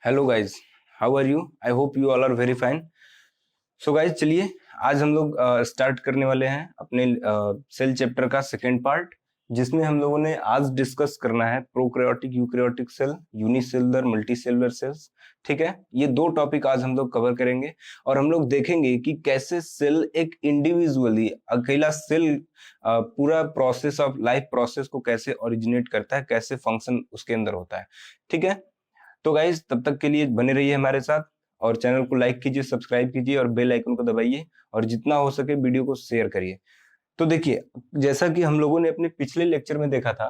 Hello guys, how are you? I hope you all are very fine. So guys, चलिए आज हम लोग start करने वाले हैं अपने सेल चैप्टर का सेकेंड पार्ट, जिसमें हम लोगों ने आज डिस्कस करना है prokaryotic, eukaryotic cell, unicellular, multicellular cells. ठीक है, ये दो टॉपिक आज हम लोग कवर करेंगे और हम लोग देखेंगे कि कैसे सेल एक इंडिविजुअली अकेला सेल पूरा प्रोसेस ऑफ लाइफ प्रोसेस को कैसे ओरिजिनेट करता है, कैसे फंक्शन उसके अंदर होता है। ठीक है, तो गाइज तब तक के लिए बने रहिए हमारे साथ और चैनल को लाइक कीजिए, सब्सक्राइब कीजिए और बेल आइकन को दबाइए और जितना हो सके वीडियो को शेयर करिए। तो देखिए, जैसा कि हम लोगों ने अपने पिछले लेक्चर में देखा था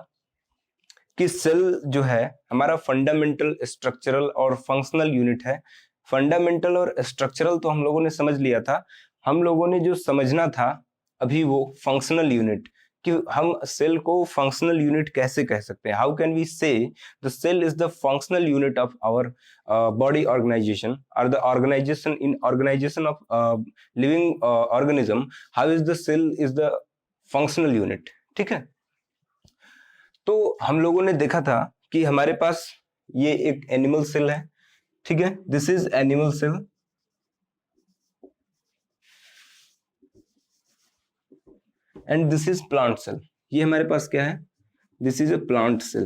कि सेल जो है हमारा फंडामेंटल, स्ट्रक्चरल और फंक्शनल यूनिट है। फंडामेंटल और स्ट्रक्चरल तो हम लोगों ने समझ लिया था। हम लोगों ने जो समझना था अभी वो फंक्शनल यूनिट, कि हम सेल को फंक्शनल यूनिट कैसे कह सकते हैं। How can we say the cell is the functional unit of our body organisation और the organisation of living organism. How is the cell is the functional unit. ठीक है, तो हम लोगों ने देखा था कि हमारे पास ये एक एनिमल सेल है। ठीक है, this is animal cell and this is plant cell. ये हमारे पास क्या है? This is a plant cell.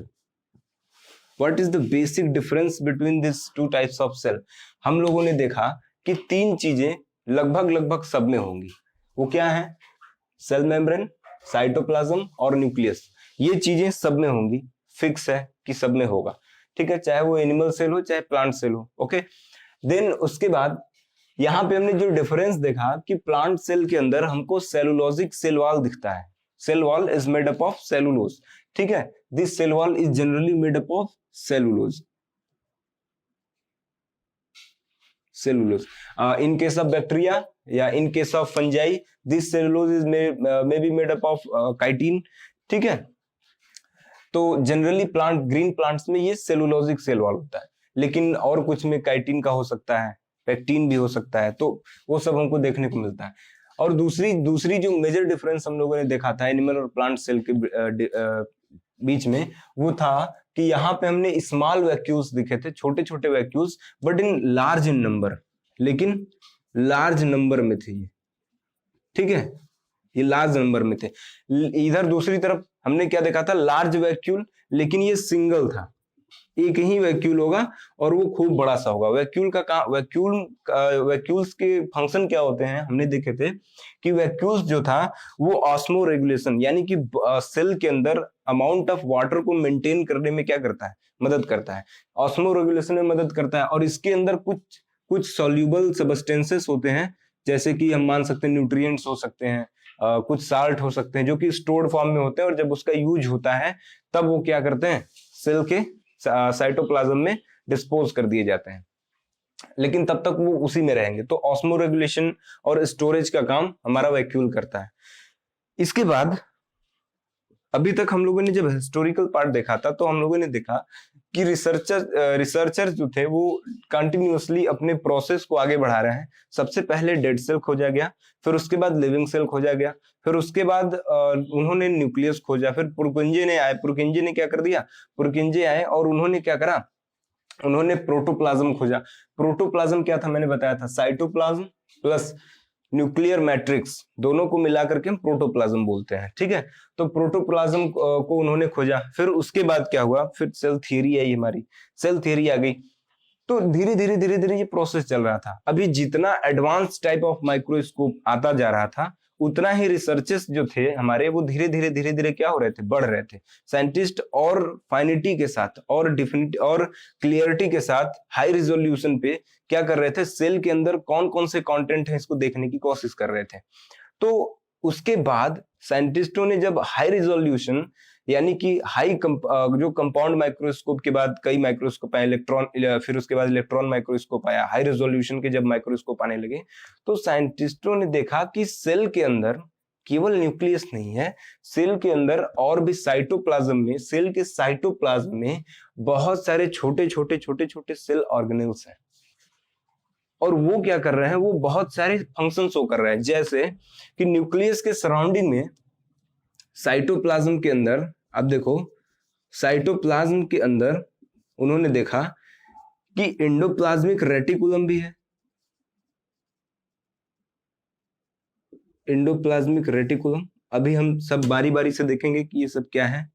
What is the basic difference between this two types of cell? हम लोगों ने देखा कि तीन चीजें लगभग लगभग सब में होंगी। वो क्या है? सेल मेम्ब्रेन, साइटोप्लाज्म और न्यूक्लियस। ये चीजें सब में होंगी, फिक्स है कि सब में होगा। ठीक है, चाहे वो एनिमल सेल हो चाहे प्लांट सेल हो। ओके, देन उसके बाद यहाँ पे हमने जो डिफरेंस देखा कि प्लांट सेल के अंदर हमको सेलुलोजिक सेल वॉल दिखता है। Cell wall is made up of cellulose. ठीक है, this cell wall is generally made up of cellulose. Cellulose in case of bacteria या in case of fungi, this cellulose is may be made up of chitin. ठीक है, तो generally plant, green plants में ये cellulosic cell wall होता है, लेकिन और कुछ में काइटिन का हो सकता है, पेक्टिन भी हो सकता है, तो वो सब हमको देखने को मिलता है। और दूसरी जो मेजर डिफरेंस हम लोगों ने देखा था एनिमल और प्लांट सेल के बीच में, वो था कि यहाँ पे हमने स्मॉल वैक्यूल्स दिखे थे, छोटे छोटे vacuoles, but in large in number, लेकिन लार्ज नंबर में थे ये। ठीक है, ये लार्ज नंबर में थे। इधर दूसरी तरफ हमने क्या देखा था? लार्ज वैक्यूल, लेकिन ये सिंगल था, एक ही वैक्यूल होगा और वो खूब बड़ा सा होगा। वैक्यूल्स के फंक्शन क्या होते हैं हमने देखे थे कि वैक्यूल्स जो था वो ऑस्मो रेगुलेशन, यानी कि सेल के अंदर अमाउंट ऑफ वाटर को मेंटेन करने में क्या करता है? मदद करता है, ऑस्मो रेगुलेशन में मदद करता है। और इसके अंदर कुछ कुछ सॉल्यूबल सब्सटेंसेस होते हैं, जैसे कि हम मान सकते हैं न्यूट्रिएंट्स हो सकते हैं, कुछ साल्ट हो सकते हैं, जो कि स्टोर्ड फॉर्म में होते हैं और जब उसका यूज होता है तब वो क्या करते हैं? सेल के साइटोप्लाज्म में डिस्पोज कर दिए जाते हैं, लेकिन तब तक वो उसी में रहेंगे। तो ऑस्मो रेगुलेशन और स्टोरेज का काम हमारा वैक्यूल करता है। इसके बाद अभी तक हम लोगों ने जब हिस्टोरिकल पार्ट देखा था तो हम लोगों ने देखा कि रिसर्चर जो थे वो कंटिन्यूअसली अपने प्रोसेस को आगे बढ़ा रहे हैं। सबसे पहले डेड सेल खोजा गया, फिर उसके बाद लिविंग सेल खोजा गया, फिर उसके बाद उन्होंने न्यूक्लियस खोजा, फिर पुरकिंजे ने क्या कर दिया? पुरकिंजे आए और उन्होंने क्या करा? उन्होंने प्रोटोप्लाज्म खोजा। प्रोटोप्लाज्म क्या था? मैंने बताया था, साइटोप्लाज्म प्लस न्यूक्लियर मैट्रिक्स, दोनों को मिलाकर के हम प्रोटोप्लाज्म बोलते हैं। ठीक है, तो प्रोटोप्लाज्म को उन्होंने खोजा। फिर उसके बाद क्या हुआ? फिर सेल थियरी आई, हमारी सेल थियरी आ गई। तो धीरे धीरे ये प्रोसेस चल रहा था। अभी जितना एडवांस टाइप ऑफ माइक्रोस्कोप आता जा रहा था, उतना ही रिसर्चेस जो थे हमारे वो धीरे धीरे क्या हो रहे थे? बढ़ रहे थे। साइंटिस्ट और फाइनिटी के साथ और डिफिनिटी और क्लियरिटी के साथ हाई रिजोल्यूशन पे क्या कर रहे थे? सेल के अंदर कौन कौन से कंटेंट है इसको देखने की कोशिश कर रहे थे। तो उसके बाद साइंटिस्टों ने जब हाई रिजोल्यूशन, यानी कि जो कंपाउंड माइक्रोस्कोप के बाद कई माइक्रोस्कोप आए, फिर उसके बाद इलेक्ट्रॉन माइक्रोस्कोप आया, हाई रेजोल्यूशन के जब माइक्रोस्कोप आने लगे, तो साइंटिस्टों ने देखा कि सेल के अंदर केवल न्यूक्लियस नहीं है, सेल के अंदर और भी सेल के साइटोप्लाज्म में बहुत सारे छोटे छोटे सेल ऑर्गेनेल्स हैं। और वो क्या कर रहे हैं? वो बहुत सारे फंक्शन शो कर रहे हैं, जैसे कि न्यूक्लियस के सराउंडिंग में साइटोप्लाज्म के अंदर, अब देखो साइटोप्लाज्म के अंदर उन्होंने देखा कि एंडोप्लाज्मिक रेटिकुलम भी है। एंडोप्लाज्मिक रेटिकुलम, अभी हम सब बारी बारी से देखेंगे कि ये सब क्या है।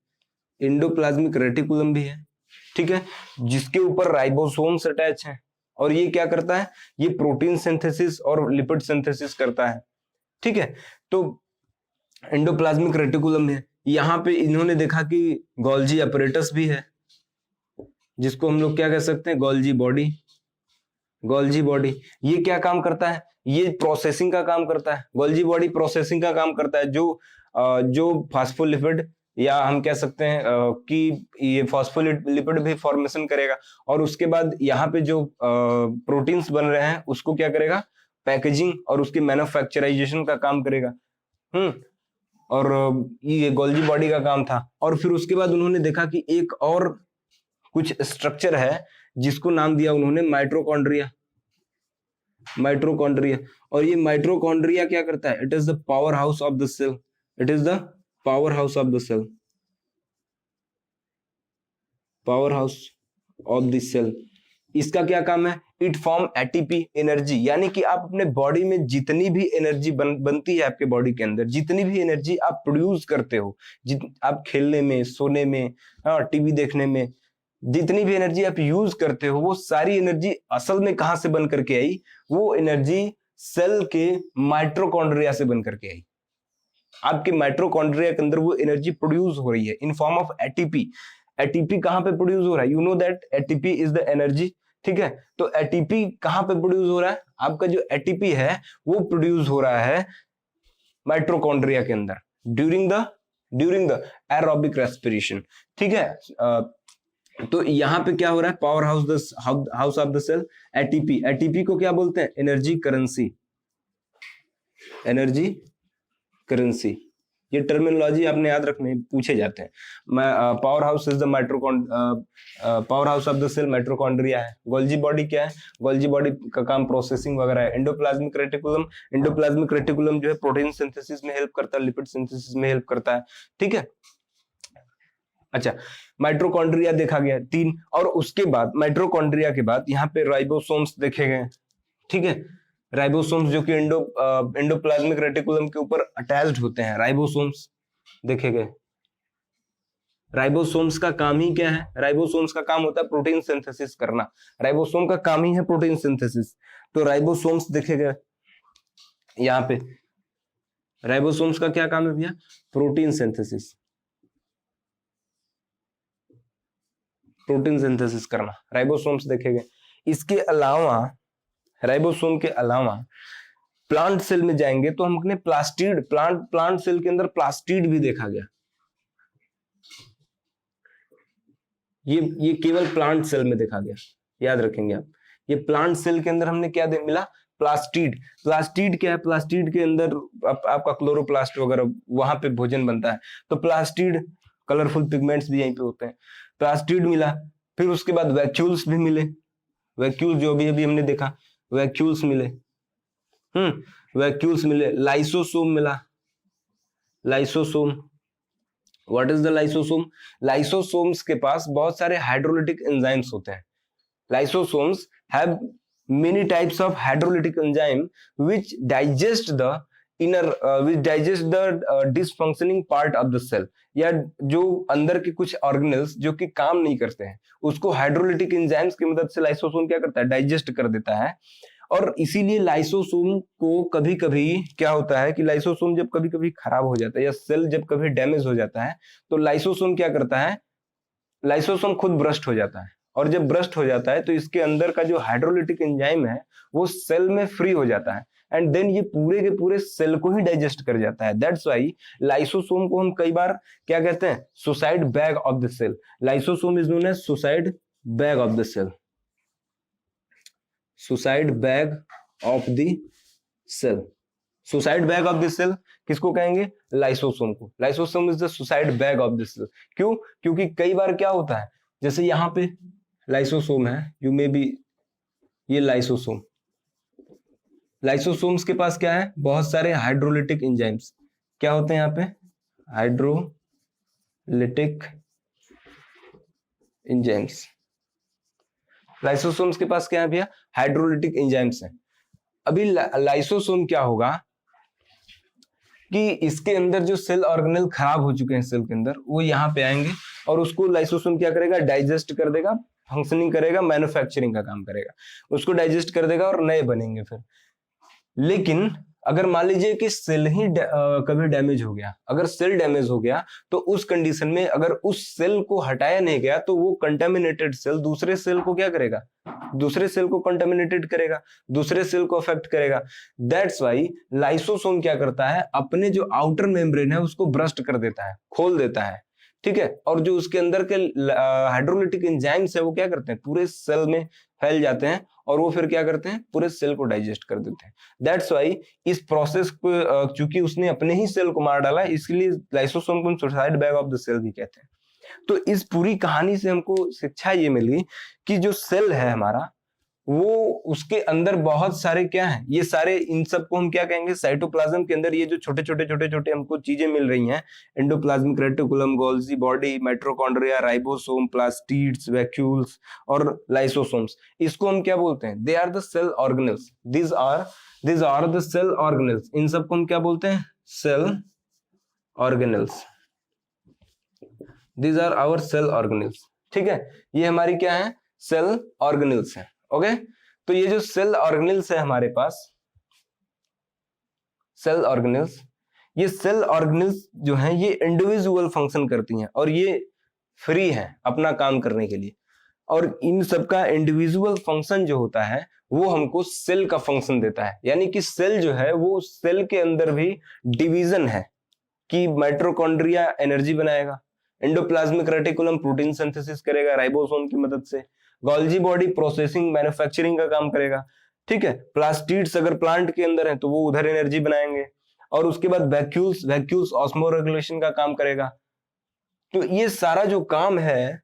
एंडोप्लाज्मिक रेटिकुलम भी है, ठीक है, जिसके ऊपर राइबोसोम्स अटैच हैं, और ये क्या करता है, ये प्रोटीन सिंथेसिस और लिपिड सिंथेसिस करता है, ठीक है। तो एंडोप्लाज्मिक रेटिकुलम है, यहाँ पे इन्होंने देखा कि गोल्जी अपरेटस भी है, जिसको हम लोग क्या कह सकते हैं, गोल्जी बॉडी। गोल्जी बॉडी ये क्या काम करता है, ये प्रोसेसिंग का काम करता है। गोल्जी बॉडी प्रोसेसिंग का काम करता है, जो फास्फोलिपिड, या हम कह सकते हैं कि ये फास्फोलिपिड भी फॉर्मेशन करेगा, और उसके बाद यहाँ पे जो प्रोटीन्स बन रहे हैं उसको क्या करेगा, पैकेजिंग और उसकी मैन्युफैक्चराइजेशन का काम करेगा। और ये गोल्जी बॉडी का काम था। और फिर उसके बाद उन्होंने देखा कि एक और कुछ स्ट्रक्चर है जिसको नाम दिया उन्होंने माइटोकॉन्ड्रिया। माइटोकॉन्ड्रिया, और ये माइटोकॉन्ड्रिया क्या करता है, it is the power house of the cell. It is the power house of the cell, power house of the cell. इसका क्या काम है, इट फॉर्म एटीपी एनर्जी, यानी कि आप अपने बॉडी में जितनी भी एनर्जी बनती है, आपके बॉडी के अंदर जितनी भी एनर्जी आप प्रोड्यूस करते हो, आप खेलने में, सोने में, टीवी देखने में, जितनी भी एनर्जी आप यूज करते हो, वो सारी एनर्जी असल में कहां से बन करके आई, वो एनर्जी सेल के माइटोकॉन्ड्रिया से बन करके आई। आपके माइटोकॉन्ड्रिया के अंदर वो एनर्जी प्रोड्यूस हो रही है in form of ATP. ATP कहां पे प्रोड्यूस हो रहा है, you know that ATP is the energy, ठीक है। तो एटीपी कहां पे प्रोड्यूस हो रहा है, आपका जो एटीपी है वो प्रोड्यूस हो रहा है माइटोकॉन्ड्रिया के अंदर ड्यूरिंग द एरोबिक रेस्पिरेशन, ठीक है। तो यहाँ पे क्या हो रहा है, power house of the cell, ATP. ATP को क्या बोलते हैं, एनर्जी करेंसी। एनर्जी करेंसी, ये टर्मिनोलॉजी आपने याद रखने, पूछे जाते हैं। Power house is the power house of the cell mitochondria है। गोल्जी बॉडी क्या है, गोल्जी बॉडी का काम प्रोसेसिंग वगैरह है। एंडोप्लाज्मिक रेटिकुलम जो है प्रोटीन सिंथेसिस में हेल्प करता है, लिपिड सिंथेसिस में हेल्प करता है, ठीक है। अच्छा, माइटोकॉन्ड्रिया देखा गया 3, और उसके बाद माइटोकॉन्ड्रिया के बाद यहाँ पे राइबोसोम्स देखे गए, ठीक है। राइबोसोम्स जो कि एंडोप्लाज्मिक रेटिकुलम के ऊपर अटैच्ड होते हैं, राइबोसोम्स देखे गए। राइबोसोम्स का काम ही क्या है, राइबोसोम्स का काम होता है प्रोटीन सिंथेसिस करना। राइबोसोम का काम ही है प्रोटीन सिंथेसिस, तो राइबोसोम्स देखे गए यहाँ पे। राइबोसोम्स का क्या काम है भैया, प्रोटीन सिंथेसिस, प्रोटीन सिंथेसिस करना, राइबोसोम्स देखे गए। इसके अलावा, राइबोसोम के अलावा प्लांट सेल में जाएंगे तो हम अपने प्लास्टिड, प्लांट सेल के अंदर प्लास्टिड भी देखा गया। ये केवल प्लांट सेल में देखा गया, याद रखेंगे आप। ये प्लांट सेल के अंदर हमने क्या मिला, प्लास्टिड। प्लास्टिड क्या है, प्लास्टिड के अंदर आपका क्लोरोप्लास्ट वगैरह, वहां पे भोजन बनता है। तो प्लास्टिड, कलरफुल पिगमेंट्स भी यहीं पे होते हैं। प्लास्टिड मिला, फिर उसके बाद वैक्यूल्स भी मिले। वैक्यूल जो भी अभी हमने देखा, वैक्यूल्स मिले, वैक्यूल्स मिले। लाइसोसोम मिला, lysosome. What is the lysosome, lysosomes के पास बहुत सारे हाइड्रोलिटिक एंजाइम्स होते हैं। Lysosomes have many types of hydrolytic enzyme which digest the dysfunctioning part of the cell, या जो अंदर के कुछ ऑर्गेनल्स जो कि काम नहीं करते हैं, उसको हाइड्रोलिटिक एंजाइम्स की मदद से लाइसोसोम क्या करता है, डाइजेस्ट कर देता है। और इसीलिए लाइसोसोम को कभी कभी क्या होता है कि लाइसोसोम जब कभी कभी खराब हो जाता है, या सेल जब कभी डैमेज हो जाता है, तो लाइसोसोम क्या करता है, लाइसोसोम खुद ब्रस्ट हो जाता है। और जब ब्रस्ट हो जाता है तो इसके अंदर का जो हाइड्रोलिटिक एंजाइम है वो सेल में फ्री हो जाता है, एंड देन ये पूरे के पूरे सेल को ही डाइजेस्ट कर जाता है। दैट्स व्हाई लाइसोसोम को हम कई बार क्या कहते हैं, suicide bag of the cell. Lysosome is known as suicide bag of the cell, suicide bag of the cell. Suicide bag of the cell किसको कहेंगे, लाइसोसोम को। Lysosome is the suicide bag of the cell. क्यों, क्योंकि कई बार क्या होता है, जैसे यहाँ पे लाइसोसोम है, यू मे बी, ये लाइसोसोम, लाइसोसोम्स के पास क्या है, बहुत सारे हाइड्रोलिटिक एंजाइम्स। क्या होते हैं यहाँ पे, हाइड्रोलिटिक एंजाइम्स। लाइसोसोम्स के पास क्या है भैया, हाइड्रोलिटिक एंजाइम्स हैं। अभी लाइसोसोम क्या होगा कि इसके अंदर जो सेल ऑर्गेनेल खराब हो चुके हैं सेल के अंदर, वो यहाँ पे आएंगे और उसको लाइसोसोम क्या करेगा, डाइजेस्ट कर देगा, फंक्शनिंग करेगा, मैन्युफैक्चरिंग का काम करेगा, उसको डाइजेस्ट कर देगा और नए बनेंगे फिर। लेकिन अगर मान लीजिए कि सेल ही कभी डैमेज हो गया, अगर सेल डैमेज हो गया तो उस कंडीशन में अगर उस सेल को हटाया नहीं गया तो वो कंटामिनेटेड सेल दूसरे सेल को क्या करेगा, दूसरे सेल को कंटामिनेटेड करेगा, दूसरे सेल को अफेक्ट करेगा। दैट्स वाई लाइसोसोम क्या करता है, अपने जो आउटर मेम्ब्रेन है उसको ब्रस्ट कर देता है, खोल देता है, ठीक है, और जो उसके अंदर के हाइड्रोलिटिक एंजाइम्स है वो क्या करते हैं, पूरे सेल में फैल जाते हैं और वो फिर क्या करते हैं, पूरे सेल को डाइजेस्ट कर देते हैं। दैट्स वाई इस प्रोसेस को चूंकि उसने अपने ही सेल को मार डाला, इसलिए लाइसोसोम को suicide bag of the cell भी कहते हैं। तो इस पूरी कहानी से हमको शिक्षा ये मिली कि जो सेल है हमारा, वो उसके अंदर बहुत सारे क्या है, ये सारे इन सब को हम क्या कहेंगे, साइटोप्लाज्म के अंदर ये जो छोटे छोटे हमको चीजें मिल रही हैं, endoplasmic reticulum, Golgi body, mitochondria, ribosome, plastids, vacuoles और लाइसोसोम्स, इसको हम क्या बोलते हैं, they are the cell organelles. This are the cell organelles. इन सबको हम क्या बोलते हैं, cell organelles. This are our cell organelles, ठीक है, ये हमारी क्या है, सेल ऑर्गेनेल्स है। ओके तो ये जो सेल ऑर्गेनेल्स है हमारे पास, सेल ऑर्गेनेल्स, ये सेल ऑर्गेनेल्स जो हैं ये इंडिविजुअल फंक्शन करती हैं और ये फ्री है अपना काम करने के लिए, और इन सबका इंडिविजुअल फंक्शन जो होता है वो हमको सेल का फंक्शन देता है। यानी कि सेल जो है वो सेल के अंदर भी डिवीजन है कि माइटोकॉन्ड्रिया एनर्जी बनाएगा, एंडोप्लाज्मिक रेटिकुलम प्रोटीन सिंथेसिस करेगा राइबोसोम की मदद से, गोल्जी बॉडी प्रोसेसिंग मैन्युफैक्चरिंग का काम करेगा, ठीक है, प्लास्टिड्स अगर प्लांट के अंदर है तो वो उधर एनर्जी बनाएंगे, और उसके बाद वैक्यूल्स ऑस्मो रेगुलेशन का काम करेगा। तो ये सारा जो काम है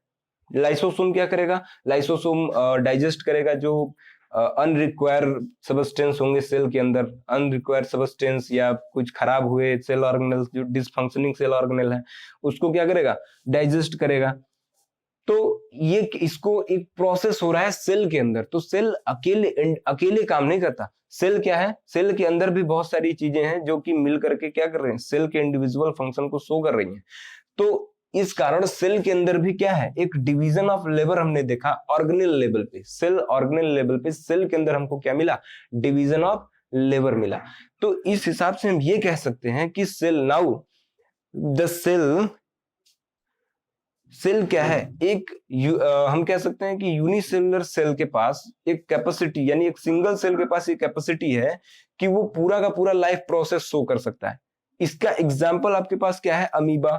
लाइसोसोम क्या करेगा, लाइसोसोम डाइजेस्ट करेगा जो अनरिक्वायर सबस्टेंस होंगे सेल के अंदर, अनरिक्वायर सबस्टेंस या कुछ खराब हुए सेल ऑर्गेनेल्स, जो डिसफंक्शनिंग सेल ऑर्गेनेल है उसको क्या करेगा, डाइजेस्ट करेगा। तो ये इसको एक प्रोसेस हो रहा है सेल के अंदर। तो सेल अकेले काम नहीं करता, सेल क्या है, सेल के अंदर भी बहुत सारी चीजें हैं जो कि मिल करके क्या कर रहे हैं, सेल के इंडिविजुअल फंक्शन को शो कर रही हैं। तो इस कारण सेल के अंदर भी क्या है, एक डिवीजन ऑफ लेबर हमने देखा ऑर्गेनेल लेवल पे, सेल ऑर्गेनेल लेवल पे सेल के अंदर हमको क्या मिला, डिवीजन ऑफ लेबर मिला। तो इस हिसाब से हम ये कह सकते हैं कि सेल नाउ द सेल क्या है, एक हम कह सकते हैं कि यूनिसेलुलर सेल के पास एक कैपेसिटी, यानी एक सिंगल सेल के पास एक कैपेसिटी है कि वो पूरा का पूरा लाइफ प्रोसेस शो कर सकता है। इसका एग्जांपल आपके पास क्या है, अमीबा,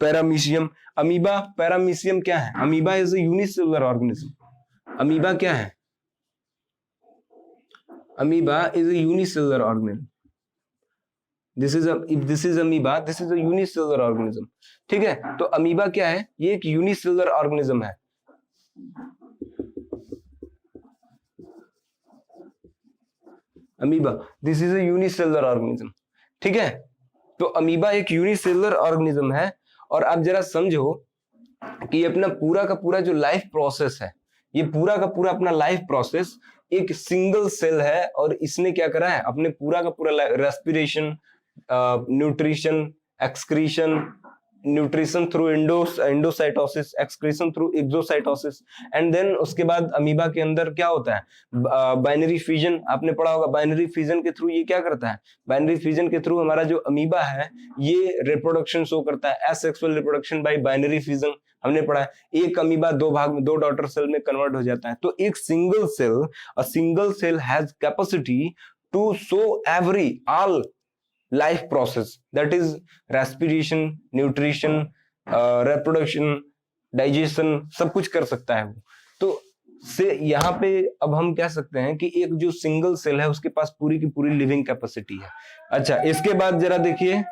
पैरामीशियम। अमीबा पैरामीशियम क्या है, amoeba is a unicellular organism. Amoeba क्या है, amoeba is a unicellular organism. if this is amoeba, this is a unicellular organism, ठीक है। तो अमीबा क्या है, ये एक यूनिसेलुलर ऑर्गेनिज्म है। Amoeba this is a unicellular organism, ठीक है। तो अमीबा एक यूनिसेलुलर ऑर्गेनिज्म है, और आप जरा समझो कि अपना पूरा का पूरा जो लाइफ प्रोसेस है, ये पूरा का पूरा अपना लाइफ प्रोसेस एक सिंगल सेल है, और इसने क्या करा है, अपने पूरा का पूरा respiration, nutrition, excretion, nutrition through endocytosis, excretion through exocytosis, and then उसके बाद अमीबा के अंदर क्या होता है, बाइनरी फिजन। आपने पढ़ा होगा बाइनरी फिजन के थ्रू ये क्या करता है, बाइनरी फिजन के थ्रू हमारा जो अमीबा है ये रिप्रोडक्शन शो करता है, asexual reproduction by binary fission हमने पढ़ा है। एक अमीबा दो भाग में, दो डॉटर सेल में कन्वर्ट हो जाता है। तो एक single cell has capacity to show every all life process, that is respiration, nutrition, reproduction, digestion, सब कुछ कर सकता है वो। तो से यहाँ पे अब हम कह सकते हैं कि एक जो सिंगल सेल है उसके पास पूरी की पूरी लिविंग कैपेसिटी है। अच्छा, इसके बाद जरा देखिए